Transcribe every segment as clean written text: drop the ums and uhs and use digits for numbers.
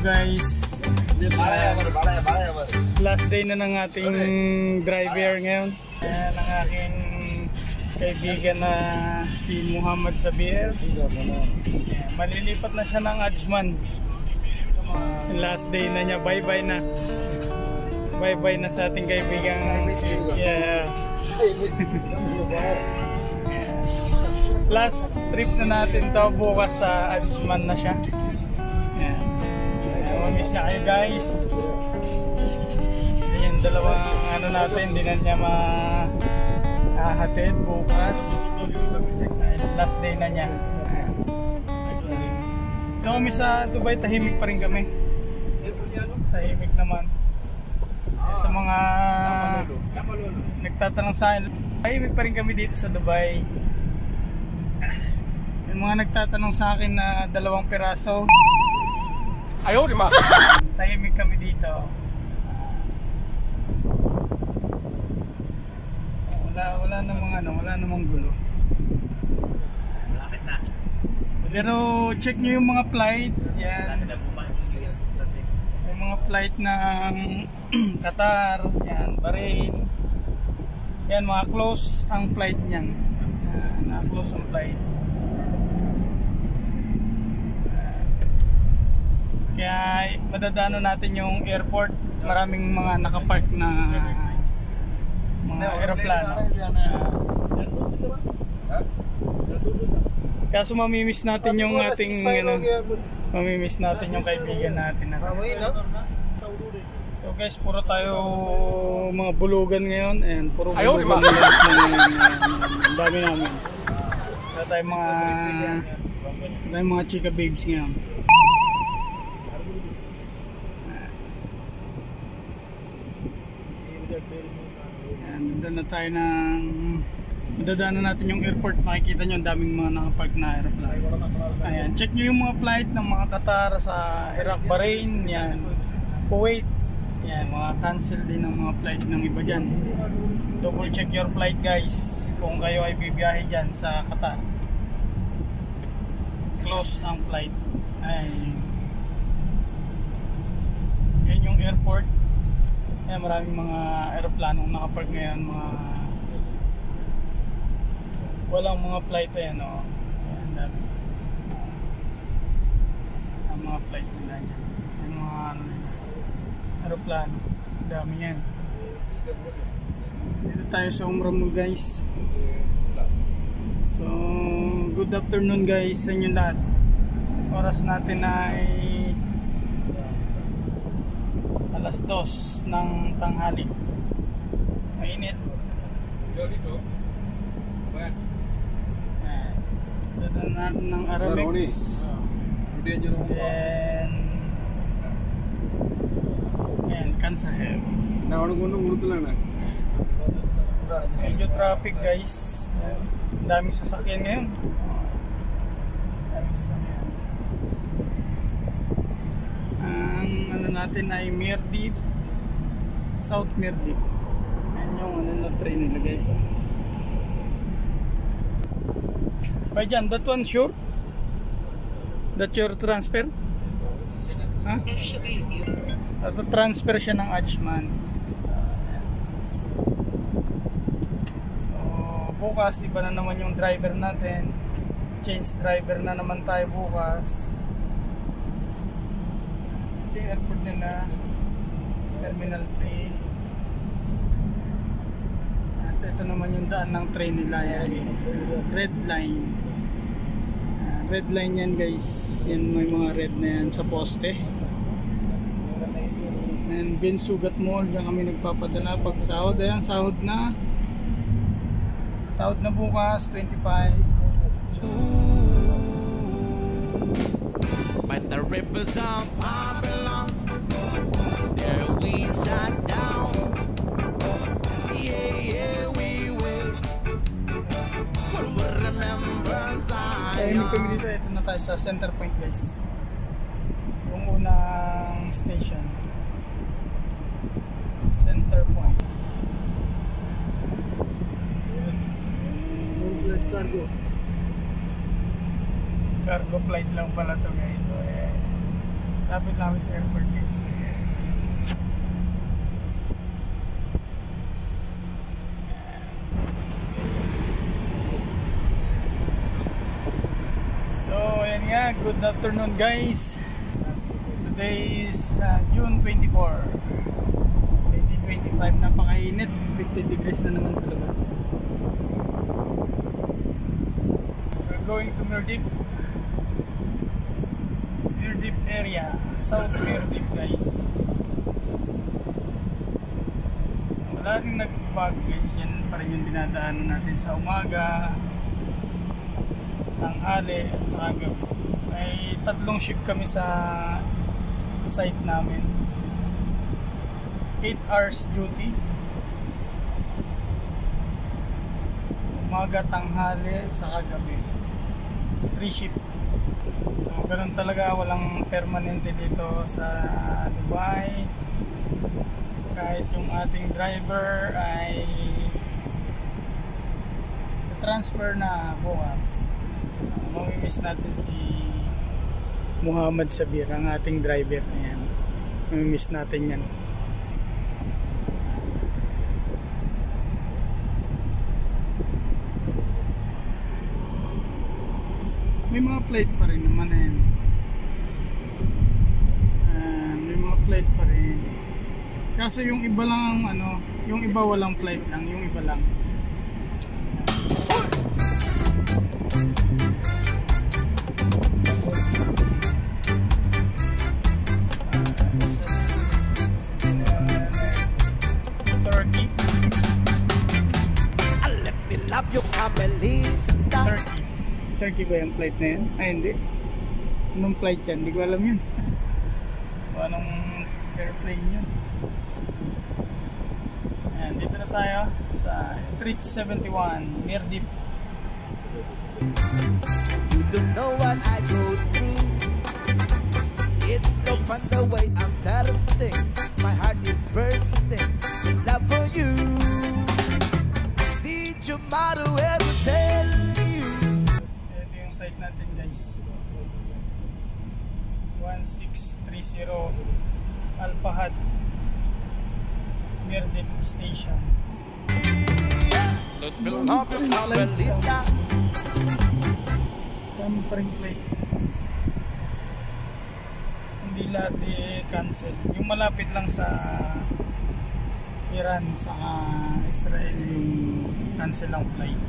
guys. Last day na ng ating driver ngayon. Ayan ang aking kaibigan na si Muhammad Sabir. Malilipat na siya ng Ajman. Last day na niya. Bye bye na. Bye bye na sa ating kaibigan. Last trip na natin to, bukas sa Ajman na siya. Miss na kayo guys. Ayan, dalawang ano natin, hindi na niya mahatid bukas. Last day na niya. Ito kami sa Dubai, tahimik pa rin kami. Tahimik naman. Sa mga nagtatanong sa akin, tahimik pa rin kami dito sa Dubai. Yung mga nagtatanong sa akin na 2 piraso, ayaw di ma. Tahimik kami dito. Wala namang gulo. Malapit na. Pero check nyo yung mga flight. Yan. Yung mga flight ng Qatar, yan, Bahrain. Yan, mga close ang flight niyan. Na-close ang flight. Kaya madadaanan natin yung airport, maraming mga nakapark na mga aeroplano. Kaso mamimiss natin yung ating mamimiss natin yung kaibigan natin. So guys, puro tayo mga bulugan ngayon, and puro bulugan ang dami namin. Wala tayong mga chika babes ngayon. Doon na tayo ng madadaanan natin yung airport. Makikita nyo ang daming mga nakapark na aeroplano. Ayan, check nyo yung mga flight ng mga Qatar sa Iraq, Bahrain, yan, Kuwait. Yan, mga cancel din ng mga flight ng iba dyan. Double check your flight guys kung kayo ay bibiyahe dyan sa Qatar. Close ang flight. Ayan. Yan yung airport. Ayan, maraming mga aeroplanong nakapark ngayon, walang mga flight. Ayan o. Ayan, dami. Ang mga flight nila dyan. Yung mga aeroplano. Dami yan. Dito tayo sa Umrah guys. So, good afternoon guys sa inyo lahat. Oras natin ay alas 2 ng tanghali. Mainit. Dadaan natin ng Aramex. And Kansahel. Medyo traffic guys. Daming sasakyan ngayon. Daming sasakyan. Ang ano natin ay Mirdip, South Mirdip. Ayan yung ano na train nila guys. By dyan, that one sure? That your transfer? Ha? Transfer siya ng Ajman. So bukas iba na naman yung driver natin. Change driver na naman tayo bukas. Yung airport nila, Terminal 3. At ito naman yung daan ng train nila, yan, red line. Red line yan guys, yan, may mga red na yan sa poste. And Ben Sugat Mall, dyan kami nagpapadala pag sahod. Ayan, sahod na bukas 25. But the rivers of Babylon, there we sat down. Yeah, we will. When we remember Zion. Ayun kami dito, ito na tayo sa Center Point guys. Yung unang station. Center Point. Cargo. Cargo flight lang pala to guys. Lapit namin sa airport guys. So ayan nga, good afternoon guys. Today is June 24, 2025. Napakainit, 50 degrees na naman sa labas. We're going to Mirdip area, South Mirdip guys. Wala rin nagbago guys, yan pa rin yung dinadaanan natin sa umaga, tanghali at saka gabi. May 3 shift kami sa site namin, 8 hours duty, umaga, tanghali, saka gabi, 3 shift. So ganun talaga, walang permanente dito sa Dubai. Kahit yung ating driver ay transfer na bukas, mamimiss natin si Muhammad Sabir, ang ating driver. Ayan, mamimiss natin yan. May mga plate pa rin naman yan. May mga plate pa rin. Kaso yung iba lang ano, yung iba walang plate lang, yung iba lang. Turkey. Let me love you, Carmelita. Turkey ba yung flight na yan? Ay hindi. Anong flight yan? Hindi ko alam yun. O anong airplane yun. Ayan, dito na tayo sa Street 71, Mirdip. You don't know what I go through. It's no fun the way I'm thirsting. My heart is bursting with love for you. Did your mother ever tell you? Ito yung site natin guys, 1630 Alpahad Mirdip Station. Let me love you, Carmelita. Dami pa rin plate. Hindi lahat i-cancel. Yung malapit lang sa Iran, sa Israel, yung cancel ang flight.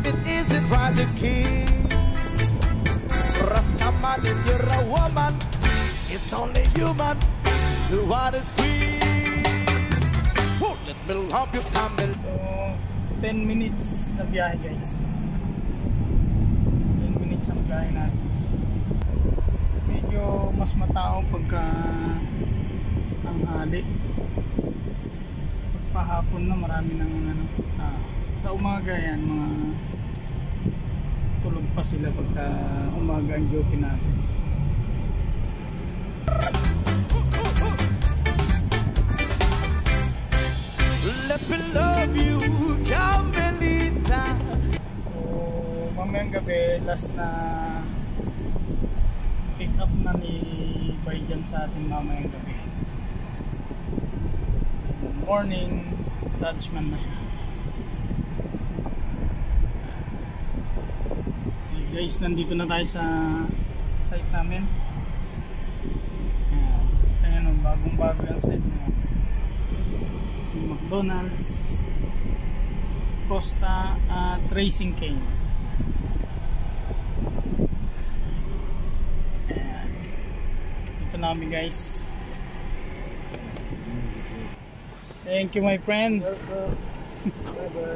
It isn't right to kiss. Rastaman, if you're a woman, it's only human to want to squeeze. Let me love you, Carmel. So 10 minutes na biyahe guys. 10 minutes ang biyahe natin. Medyo mas matao pagka tanghali. Pagpahapon na marami ng ano, sa umaga yan, mga tulog pa sila pagka umaga ang duty natin. Let me love you, Carmelita. So mamayang gabi, last na pick up na ni Bayjan sa atin mamayang gabi. Morning, sa Ajman na siya. Okay, guys, nandito na tayo sa site namin. Ayan, bagong-bago yung site na yan. Yung McDonald's, Costa at Racing Canes. Ayan. Dito namin guys. Thank you my friend.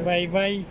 Bye bye.